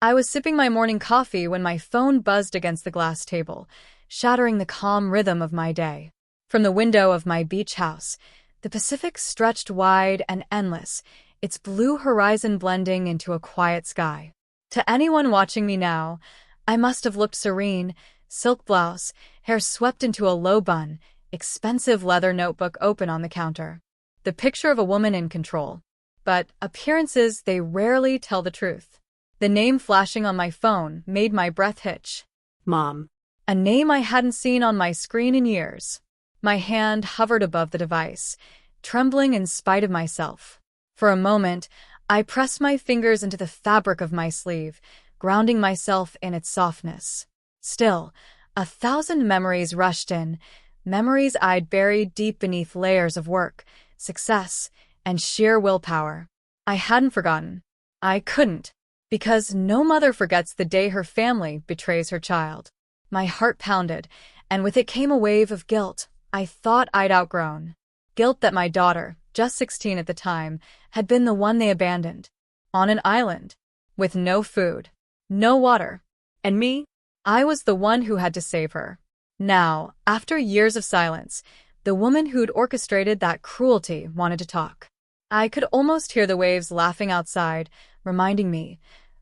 I was sipping my morning coffee when my phone buzzed against the glass table, shattering the calm rhythm of my day. From the window of my beach house, the Pacific stretched wide and endless, its blue horizon blending into a quiet sky. To anyone watching me now, I must have looked serene, silk blouse, hair swept into a low bun, expensive leather notebook open on the counter. The picture of a woman in control. But appearances, they rarely tell the truth. The name flashing on my phone made my breath hitch. Mom. A name I hadn't seen on my screen in years. My hand hovered above the device, trembling in spite of myself. For a moment, I pressed my fingers into the fabric of my sleeve, grounding myself in its softness. Still, 1,000 memories rushed in, memories I'd buried deep beneath layers of work, success, and sheer willpower. I hadn't forgotten. I couldn't. Because no mother forgets the day her family betrays her child. My heart pounded, and with it came a wave of guilt I thought I'd outgrown. Guilt that my daughter, just 16 at the time, had been the one they abandoned. On an island. With no food. No water. And me? I was the one who had to save her. Now, after years of silence, the woman who'd orchestrated that cruelty wanted to talk. I could almost hear the waves laughing outside, reminding me,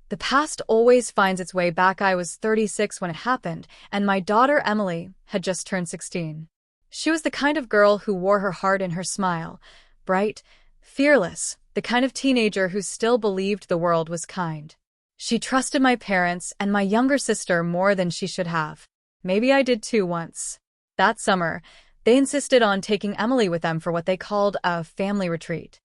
the past always finds its way back. I was 36 when it happened, and my daughter Emily had just turned 16. She was the kind of girl who wore her heart in her smile, bright, fearless, the kind of teenager who still believed the world was kind. She trusted my parents and my younger sister more than she should have. Maybe I did too once. That summer, they insisted on taking Emily with them for what they called a family retreat.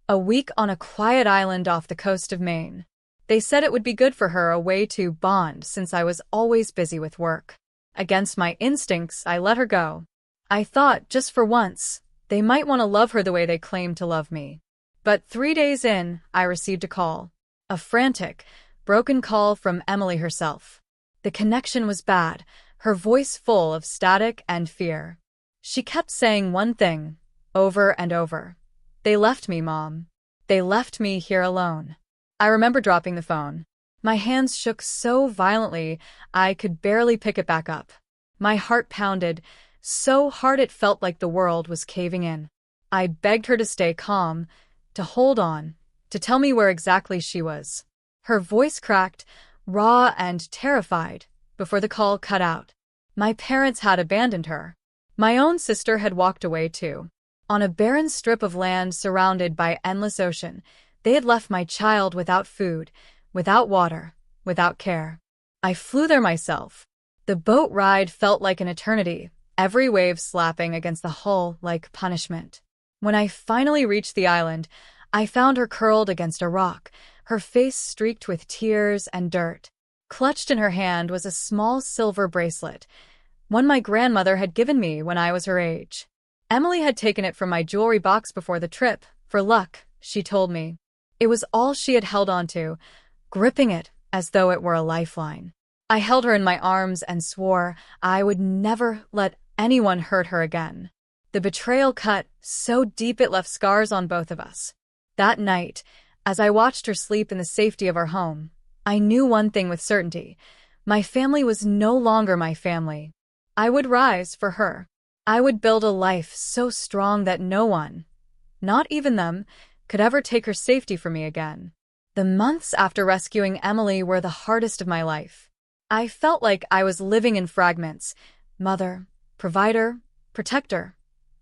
A week on a quiet island off the coast of Maine. They said it would be good for her, a way to bond since I was always busy with work. Against my instincts, I let her go. I thought, just for once, they might want to love her the way they claimed to love me. But 3 days in, I received a call. A frantic, broken call from Emily herself. The connection was bad, her voice full of static and fear. She kept saying one thing, over and over. They left me, Mom. They left me here alone. I remember dropping the phone. My hands shook so violently I could barely pick it back up. My heart pounded so hard it felt like the world was caving in. I begged her to stay calm, to hold on, to tell me where exactly she was. Her voice cracked, raw and terrified, before the call cut out. My parents had abandoned her. My own sister had walked away too. On a barren strip of land surrounded by endless ocean, they had left my child without food, without water, without care. I flew there myself. The boat ride felt like an eternity, every wave slapping against the hull like punishment. When I finally reached the island, I found her curled against a rock, her face streaked with tears and dirt. Clutched in her hand was a small silver bracelet, one my grandmother had given me when I was her age. Emily had taken it from my jewelry box before the trip, for luck, she told me. It was all she had held onto, gripping it as though it were a lifeline. I held her in my arms and swore I would never let anyone hurt her again. The betrayal cut so deep it left scars on both of us. That night, as I watched her sleep in the safety of our home, I knew one thing with certainty. My family was no longer my family. I would rise for her. I would build a life so strong that no one, not even them, could ever take her safety from me again. The months after rescuing Emily were the hardest of my life. I felt like I was living in fragments, mother, provider, protector,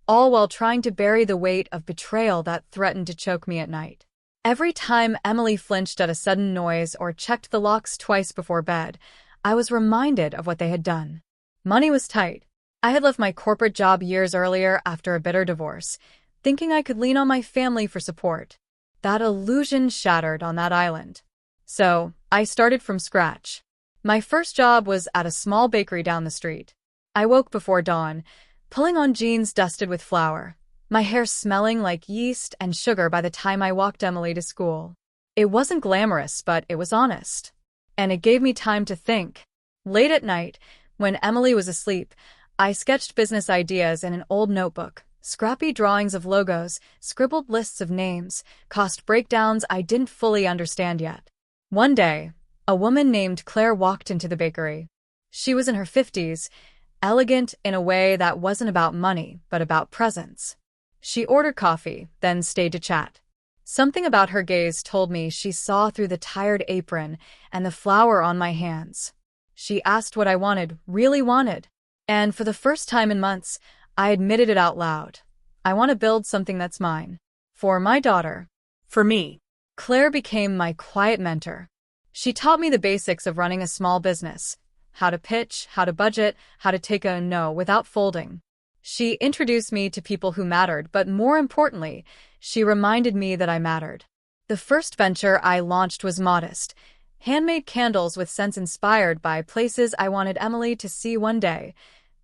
all while trying to bury the weight of betrayal that threatened to choke me at night. Every time Emily flinched at a sudden noise or checked the locks twice before bed, I was reminded of what they had done. Money was tight. I had left my corporate job years earlier after a bitter divorce, thinking I could lean on my family for support. That illusion shattered on that island. So, I started from scratch. My first job was at a small bakery down the street. I woke before dawn, pulling on jeans dusted with flour, my hair smelling like yeast and sugar by the time I walked Emily to school. It wasn't glamorous, but it was honest. And it gave me time to think. Late at night, when Emily was asleep, I sketched business ideas in an old notebook, scrappy drawings of logos, scribbled lists of names, cost breakdowns I didn't fully understand yet. One day, A woman named Claire walked into the bakery. She was in her 50s, elegant in a way that wasn't about money, but about presence. She ordered coffee, then stayed to chat. Something about her gaze told me she saw through the tired apron and the flour on my hands. She asked what I wanted, really wanted. And for the first time in months, I admitted it out loud. I want to build something that's mine. For my daughter. For me. Claire became my quiet mentor. She taught me the basics of running a small business. How to pitch, how to budget, how to take a no without folding. She introduced me to people who mattered, but more importantly, she reminded me that I mattered. The first venture I launched was modest. Handmade candles with scents inspired by places I wanted Emily to see one day.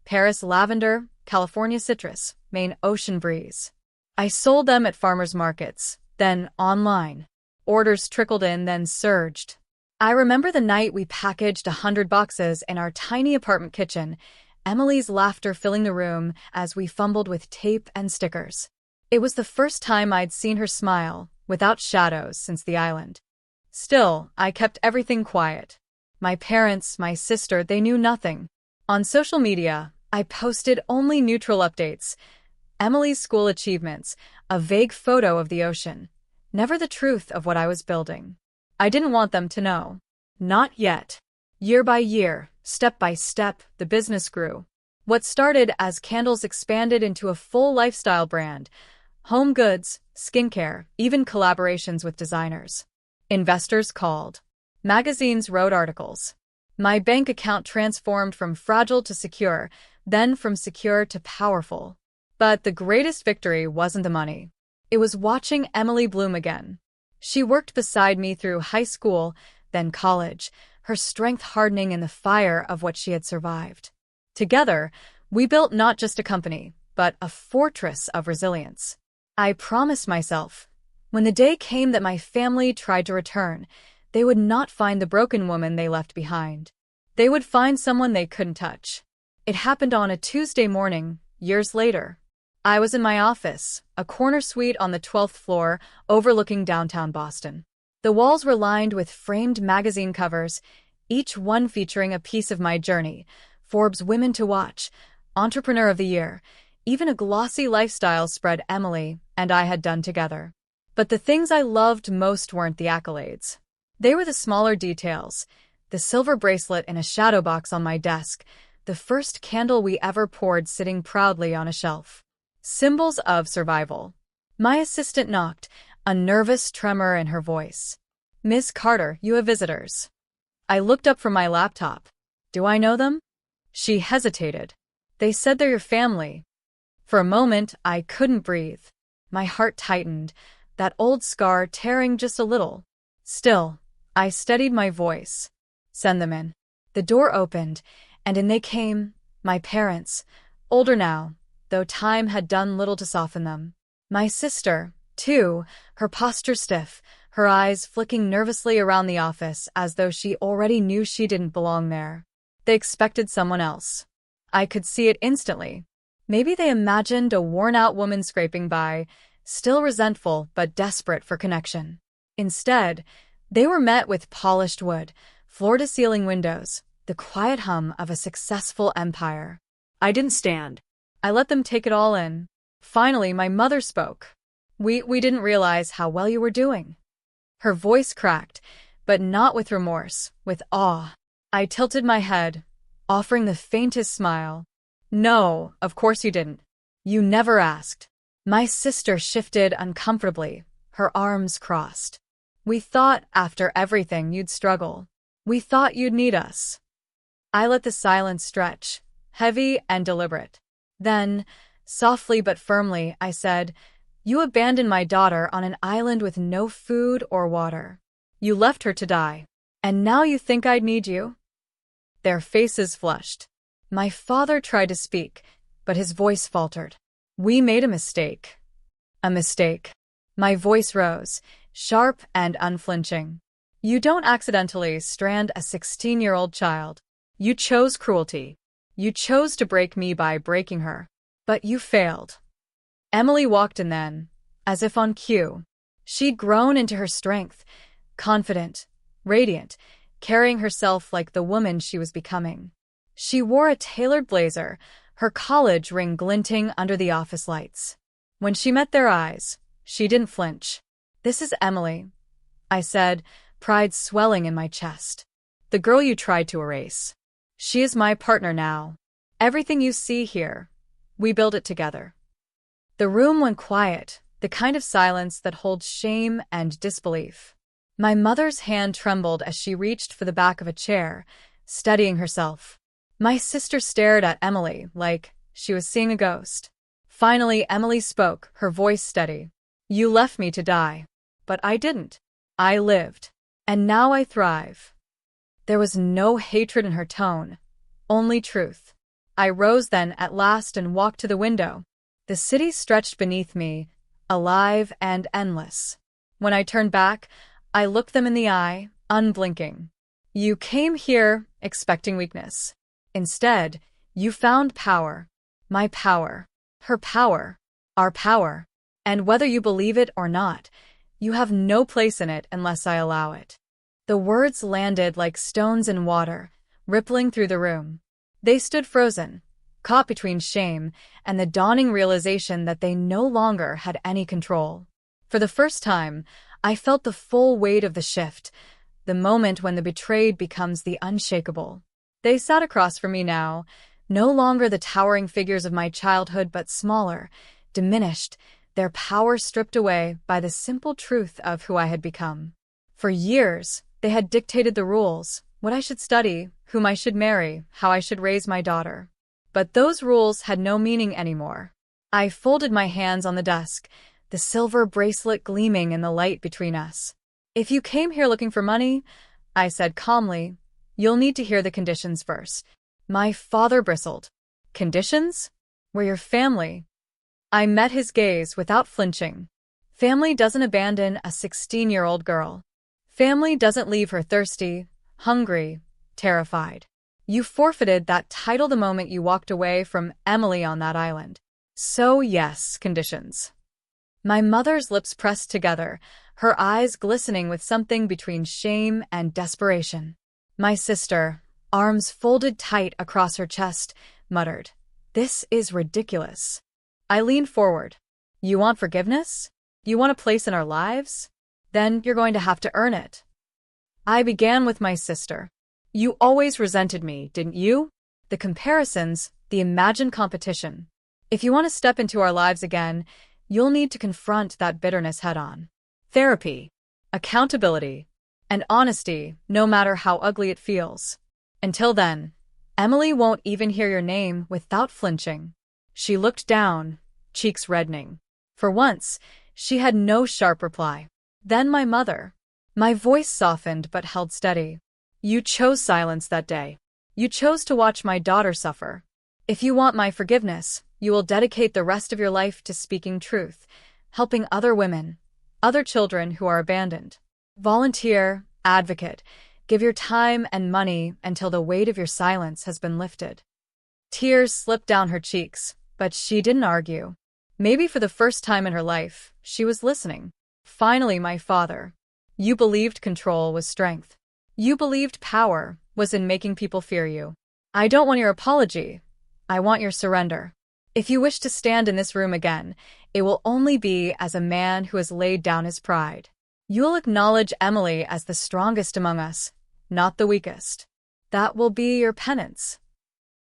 Paris lavender, California citrus, Maine ocean breeze. I sold them at farmers markets, then online. Orders trickled in, then surged. I remember the night we packaged 100 boxes in our tiny apartment kitchen, Emily's laughter filling the room as we fumbled with tape and stickers. It was the first time I'd seen her smile, without shadows, since the island. Still, I kept everything quiet. My parents, my sister, they knew nothing. On social media, I posted only neutral updates. Emily's school achievements, a vague photo of the ocean. Never the truth of what I was building. I didn't want them to know. Not yet. Year by year, step by step, the business grew. What started as candles expanded into a full lifestyle brand. Home goods, skincare, even collaborations with designers. Investors called. Magazines wrote articles. My bank account transformed from fragile to secure, then from secure to powerful. But the greatest victory wasn't the money. It was watching Emily bloom again. She worked beside me through high school, then college, her strength hardening in the fire of what she had survived. Together, we built not just a company, but a fortress of resilience. I promised myself, when the day came that my family tried to return, they would not find the broken woman they left behind. They would find someone they couldn't touch. It happened on a Tuesday morning, years later. I was in my office, a corner suite on the 12th floor, overlooking downtown Boston. The walls were lined with framed magazine covers, each one featuring a piece of my journey. Forbes Women to Watch, Entrepreneur of the Year, even a glossy lifestyle spread Emily and I had done together. But the things I loved most weren't the accolades. They were the smaller details. The silver bracelet in a shadow box on my desk, the first candle we ever poured sitting proudly on a shelf. Symbols of survival. My assistant knocked, a nervous tremor in her voice. "Miss Carter, you have visitors." I looked up from my laptop. "Do I know them?" She hesitated. "They said they're your family." For a moment, I couldn't breathe. My heart tightened, that old scar tearing just a little. Still, I steadied my voice. "Send them in." The door opened, and in they came, my parents, older now, though time had done little to soften them. My sister, too, her posture stiff, her eyes flicking nervously around the office as though she already knew she didn't belong there. They expected someone else. I could see it instantly. Maybe they imagined a worn-out woman scraping by, still resentful but desperate for connection. Instead, they were met with polished wood, floor-to-ceiling windows, the quiet hum of a successful empire. I didn't stand. I let them take it all in. Finally, my mother spoke. We didn't realize how well you were doing." Her voice cracked, but not with remorse, with awe. I tilted my head, offering the faintest smile. "No, of course you didn't. You never asked." My sister shifted uncomfortably, her arms crossed. "We thought, after everything, you'd struggle. We thought you'd need us." I let the silence stretch, heavy and deliberate. Then, softly but firmly, I said, "You abandoned my daughter on an island with no food or water. You left her to die. And now you think I'd need you?" Their faces flushed. My father tried to speak, but his voice faltered. "We made a mistake." "A mistake." My voice rose, sharp and unflinching. "You don't accidentally strand a 16-year-old child. You chose cruelty. You chose to break me by breaking her. But you failed." Emily walked in then, as if on cue. She'd grown into her strength, confident, radiant, carrying herself like the woman she was becoming. She wore a tailored blazer, her college ring glinting under the office lights. When she met their eyes, she didn't flinch. "This is Emily," I said, pride swelling in my chest. "The girl you tried to erase. She is my partner now. Everything you see here, we built it together." The room went quiet, the kind of silence that holds shame and disbelief. My mother's hand trembled as she reached for the back of a chair, steadying herself. My sister stared at Emily like she was seeing a ghost. Finally, Emily spoke, her voice steady. "You left me to die. But I didn't. I lived. And now I thrive." There was no hatred in her tone, only truth. I rose then at last and walked to the window. The city stretched beneath me, alive and endless. When I turned back, I looked them in the eye, unblinking. "You came here expecting weakness. Instead, you found power. My power. Her power. Our power. And whether you believe it or not, you have no place in it unless I allow it." The words landed like stones in water, rippling through the room. They stood frozen, caught between shame and the dawning realization that they no longer had any control. For the first time, I felt the full weight of the shift, the moment when the betrayed becomes the unshakable. They sat across from me now, no longer the towering figures of my childhood but smaller, diminished, their power stripped away by the simple truth of who I had become. For years, they had dictated the rules, what I should study, whom I should marry, how I should raise my daughter. But those rules had no meaning anymore. I folded my hands on the desk, the silver bracelet gleaming in the light between us. "If you came here looking for money," I said calmly, "you'll need to hear the conditions first." My father bristled. "Conditions? We're your family." I met his gaze without flinching. Family doesn't abandon a 16-year-old girl. Family doesn't leave her thirsty, hungry, terrified. You forfeited that title the moment you walked away from Emily on that island. So yes, conditions. My mother's lips pressed together, her eyes glistening with something between shame and desperation. My sister, arms folded tight across her chest, muttered, "This is ridiculous." I leaned forward. "You want forgiveness? You want a place in our lives? Then you're going to have to earn it." I began with my sister. "You always resented me, didn't you? The comparisons, the imagined competition. If you want to step into our lives again, you'll need to confront that bitterness head-on. Therapy, accountability, and honesty, no matter how ugly it feels. Until then, Emily won't even hear your name without flinching." She looked down, cheeks reddening. For once, she had no sharp reply. Then my mother. My voice softened but held steady. "You chose silence that day. You chose to watch my daughter suffer. If you want my forgiveness, you will dedicate the rest of your life to speaking truth, helping other women, other children who are abandoned. Volunteer, advocate, give your time and money until the weight of your silence has been lifted." Tears slipped down her cheeks, but she didn't argue. Maybe for the first time in her life, she was listening. Finally, my father. "You believed control was strength. You believed power was in making people fear you. I don't want your apology. I want your surrender. If you wish to stand in this room again, it will only be as a man who has laid down his pride. You'll acknowledge Emily as the strongest among us, not the weakest. That will be your penance."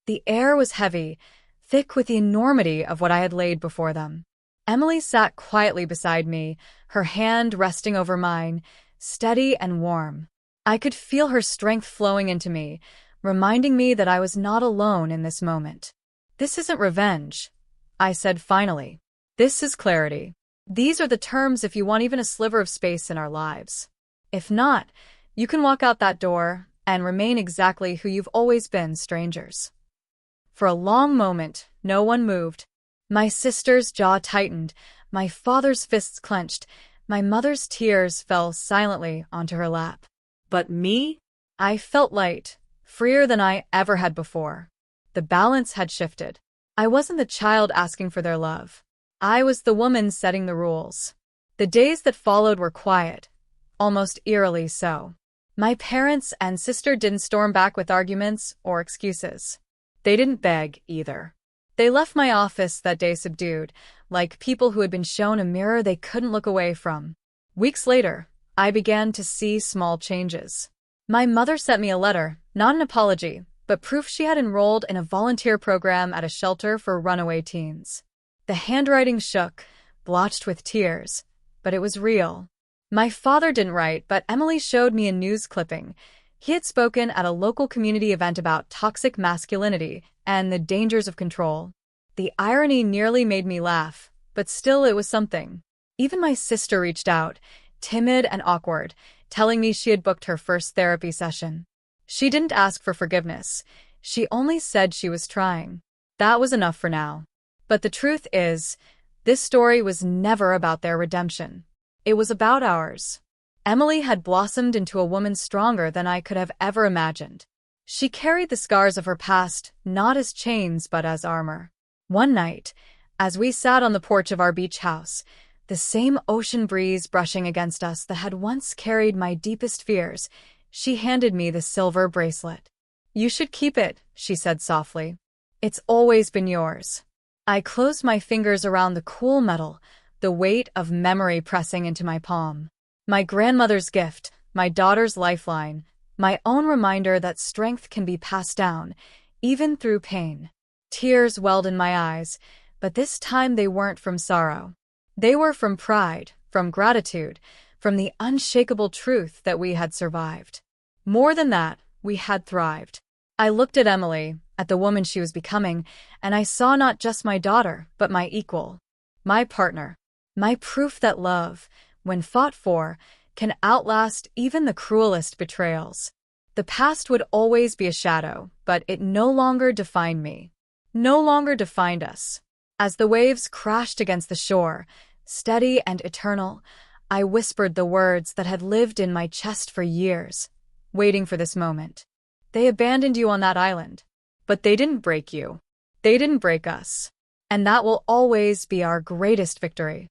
The air was heavy, thick with the enormity of what I had laid before them. Emily sat quietly beside me, her hand resting over mine, steady and warm. I could feel her strength flowing into me, reminding me that I was not alone in this moment. "This isn't revenge," I said finally. "This is clarity. These are the terms if you want even a sliver of space in our lives. If not, you can walk out that door and remain exactly who you've always been, strangers." For a long moment, no one moved. My sister's jaw tightened, my father's fists clenched, my mother's tears fell silently onto her lap. But me? I felt light, freer than I ever had before. The balance had shifted. I wasn't the child asking for their love. I was the woman setting the rules. The days that followed were quiet, almost eerily so. My parents and sister didn't storm back with arguments or excuses. They didn't beg, either. They left my office that day subdued, like people who had been shown a mirror they couldn't look away from. Weeks later, I began to see small changes. My mother sent me a letter, not an apology, but proof she had enrolled in a volunteer program at a shelter for runaway teens. The handwriting shook, blotched with tears, but it was real. My father didn't write, but Emily showed me a news clipping. He had spoken at a local community event about toxic masculinity and the dangers of control. The irony nearly made me laugh, but still it was something. Even my sister reached out, timid and awkward, telling me she had booked her first therapy session. She didn't ask for forgiveness. She only said she was trying. That was enough for now. But the truth is, this story was never about their redemption. It was about ours. Emily had blossomed into a woman stronger than I could have ever imagined. She carried the scars of her past not as chains but as armor. One night, as we sat on the porch of our beach house, the same ocean breeze brushing against us that had once carried my deepest fears, she handed me the silver bracelet. "You should keep it," she said softly. "It's always been yours." I closed my fingers around the cool metal, the weight of memory pressing into my palm. My grandmother's gift, my daughter's lifeline, my own reminder that strength can be passed down, even through pain. Tears welled in my eyes, but this time they weren't from sorrow. They were from pride, from gratitude, from the unshakable truth that we had survived. More than that, we had thrived. I looked at Emily, at the woman she was becoming, and I saw not just my daughter, but my equal, my partner, my proof that love, when fought for, can outlast even the cruelest betrayals. The past would always be a shadow, but it no longer defined me, no longer defined us. As the waves crashed against the shore, steady and eternal, I whispered the words that had lived in my chest for years, waiting for this moment. They abandoned you on that island, but they didn't break you. They didn't break us. And that will always be our greatest victory.